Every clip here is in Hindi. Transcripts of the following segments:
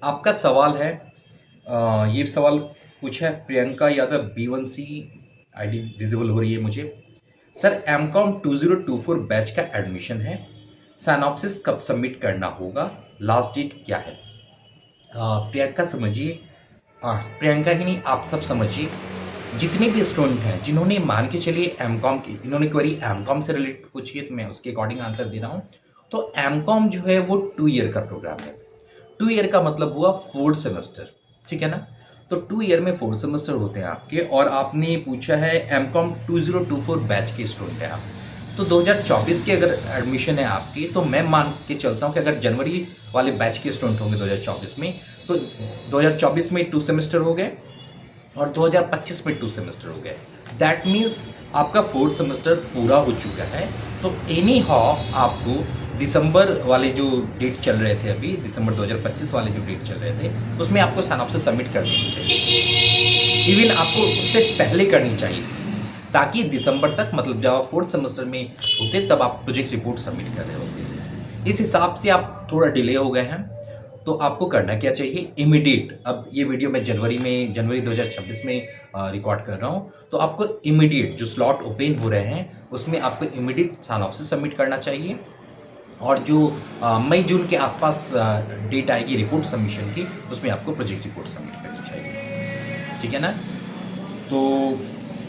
आपका सवाल है ये सवाल पूछा है Priyanka Yadav B1C ID visible हो रही है मुझे। सर एमकॉम 2024 बैच का एडमिशन है, साइनॉप्सिस कब सबमिट करना होगा, लास्ट डेट क्या है? प्रियंका समझिए, प्रियंका ही नहीं आप सब समझिए, जितने भी स्टूडेंट हैं जिन्होंने मान के चलिए एमकॉम की, इन्होंने क्वेरी एमकॉम से रिलेटेड पूछी है तो मैं उसके अकॉर्डिंग आंसर दे रहा हूँ। तो एमकॉम जो है वो 2 ईयर का प्रोग्राम है। 2 ईयर का मतलब हुआ 4 सेमेस्टर, ठीक है ना। तो 2 ईयर में 4 सेमेस्टर होते हैं आपके, और आपने पूछा है एमकॉम 2024 बैच के स्टूडेंट हैं आप। तो 2024 की अगर एडमिशन है आपकी, तो मैं मान के चलता हूँ कि अगर जनवरी वाले बैच के स्टूडेंट होंगे 2024 में, तो 2024 में 2 सेमेस्टर हो गए और 2025 में 2 सेमेस्टर हो गए। दैट मीन्स आपका 4 सेमेस्टर पूरा हो चुका है। तो एनी हाउ आपको दिसंबर वाले जो डेट चल रहे थे, अभी दिसंबर 2025 वाले जो डेट चल रहे थे, उसमें आपको साइनॉप्सिस सबमिट कर देनी चाहिए। इवन आपको उससे पहले करनी चाहिए थी, ताकि दिसंबर तक, मतलब जब आप 4 सेमेस्टर में होते तब आप प्रोजेक्ट रिपोर्ट सबमिट कर रहे होते। इस हिसाब से आप थोड़ा डिले हो गए हैं। तो आपको करना क्या चाहिए, इमीडिएट, अब ये वीडियो मैं जनवरी 2026 में रिकॉर्ड कर रहा हूँ, तो आपको इमीडिएट जो स्लॉट ओपन हो रहे हैं उसमें आपको इमीडिएट साइनॉप्सिस सबमिट करना चाहिए। और जो मई जून के आसपास डेट आएगी रिपोर्ट सबमिशन की, उसमें आपको प्रोजेक्ट रिपोर्ट सबमिट करनी चाहिए, ठीक है ना। तो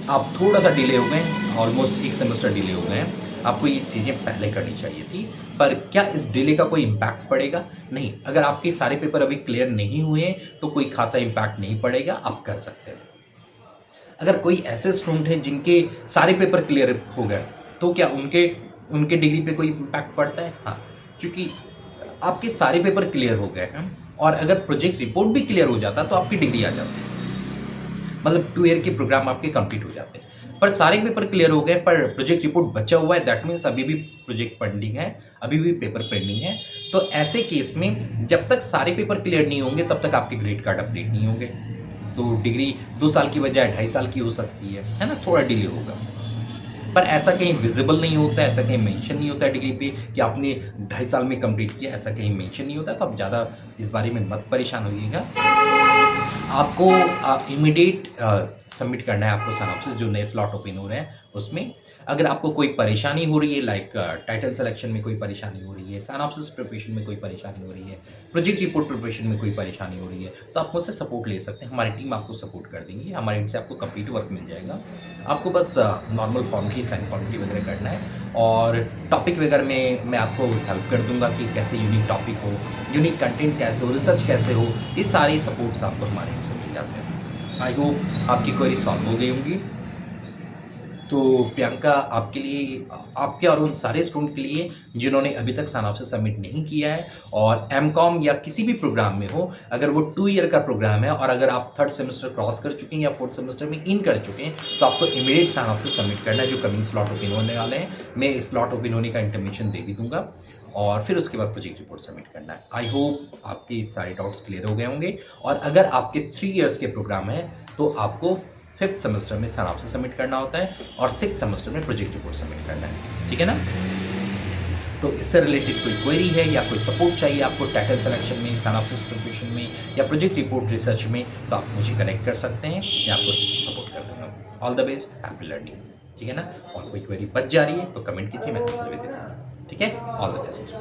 आप थोड़ा सा डिले हो गए, ऑलमोस्ट 1 सेमेस्टर डिले हो गए हैं। आपको ये चीज़ें पहले करनी चाहिए थी, पर क्या इस डिले का कोई इम्पैक्ट पड़ेगा? नहीं। अगर आपके सारे पेपर अभी क्लियर नहीं हुए तो कोई खासा इम्पैक्ट नहीं पड़ेगा, आप कर सकते हैं। अगर कोई ऐसे स्टूडेंट हैं जिनके सारे पेपर क्लियर हो गए, तो क्या उनके उनके डिग्री पे कोई इम्पैक्ट पड़ता है? हाँ, क्योंकि आपके सारे पेपर क्लियर हो गए हैं, और अगर प्रोजेक्ट रिपोर्ट भी क्लियर हो जाता तो आपकी डिग्री आ जाती, मतलब 2 ईयर के प्रोग्राम आपके कंप्लीट हो जाते हैं। पर सारे पेपर क्लियर हो गए पर प्रोजेक्ट रिपोर्ट बचा हुआ है, दैट मीन्स अभी भी प्रोजेक्ट पेंडिंग है, अभी भी पेपर पेंडिंग है। तो ऐसे केस में जब तक सारे पेपर क्लियर नहीं होंगे तब तक आपके ग्रेड कार्ड अपडेट नहीं होंगे। तो डिग्री 2 साल की बजाय 2.5 साल की हो सकती है ना, थोड़ा डिले होगा। पर ऐसा कहीं विजिबल नहीं होता है, ऐसा कहीं मेंशन नहीं होता है डिग्री पे कि आपने 2.5 साल में कंप्लीट किया, ऐसा कहीं मेंशन नहीं होता है। तो आप ज़्यादा इस बारे में मत परेशान होइएगा। आपको इमीडिएट सबमिट करना है आपको साइनॉप्सिस, जो नए स्लॉट ओपन हो रहे हैं उसमें। अगर आपको कोई परेशानी हो रही है, लाइक टाइटल सिलेक्शन में कोई परेशानी हो रही है, साइनॉप्सिस प्रिपरेशन में कोई परेशानी हो रही है, प्रोजेक्ट रिपोर्ट प्रिपरेशन में कोई परेशानी हो रही है, तो आप मुझसे सपोर्ट ले सकते हैं। हमारी टीम आपको सपोर्ट कर देंगी, हमारे एंड से आपको कंप्लीट वर्क मिल जाएगा। आपको बस नॉर्मल फॉर्म की साइन फॉर्मेलिटी वगैरह करना है, और टॉपिक वगैरह में मैं आपको हेल्प कर दूंगा कि कैसे यूनिक टॉपिक हो, यूनिक कंटेंट कैसे हो, रिसर्च कैसे हो, ये सारे सपोर्ट्स आपको हमारे एंड से मिल जाते हैं। आई होप आपकी क्वेरी सॉल्व हो गई होंगी। तो प्रियंका, आपके लिए, आपके और उन सारे स्टूडेंट के लिए जिन्होंने अभी तक साइनॉप्सिस सबमिट नहीं किया है और एमकॉम या किसी भी प्रोग्राम में हो, अगर वो 2 ईयर का प्रोग्राम है और अगर आप 3rd सेमेस्टर क्रॉस कर चुके हैं या 4th सेमेस्टर में इन कर चुके हैं, तो आपको इमीडिएट साइनॉप्सिस सबमिट करना है। जो कमिंग स्लॉट ओपन होने वाले हैं, मैं स्लॉट ओपन होने का इंफॉर्मेशन दे भी दूंगा, और फिर उसके बाद प्रोजेक्ट रिपोर्ट सबमिट करना है। आई होप आपके सारे डाउट्स क्लियर हो गए होंगे। और अगर आपके 3 ईयर्स के प्रोग्राम है तो आपको 5th सेमेस्टर में साइनॉप्सिस सबमिट करना होता है और 6th सेमेस्टर में प्रोजेक्ट रिपोर्ट सबमिट करना है, ठीक है ना। तो इससे रिलेटेड कोई क्वेरी है या कोई सपोर्ट चाहिए आपको टाइटल सिलेक्शन में, साइनॉप्सिस प्रिपरेशन में या प्रोजेक्ट रिपोर्ट रिसर्च में, तो आप मुझे कनेक्ट कर सकते हैं, मैं आपको सपोर्ट कर दूंगा। All the best, happy learning, ठीक है ना। और कोई क्वेरी बच जा रही है तो कमेंट कीजिए, मैं आंसर भी दे दूँगा, ठीक है। All the best.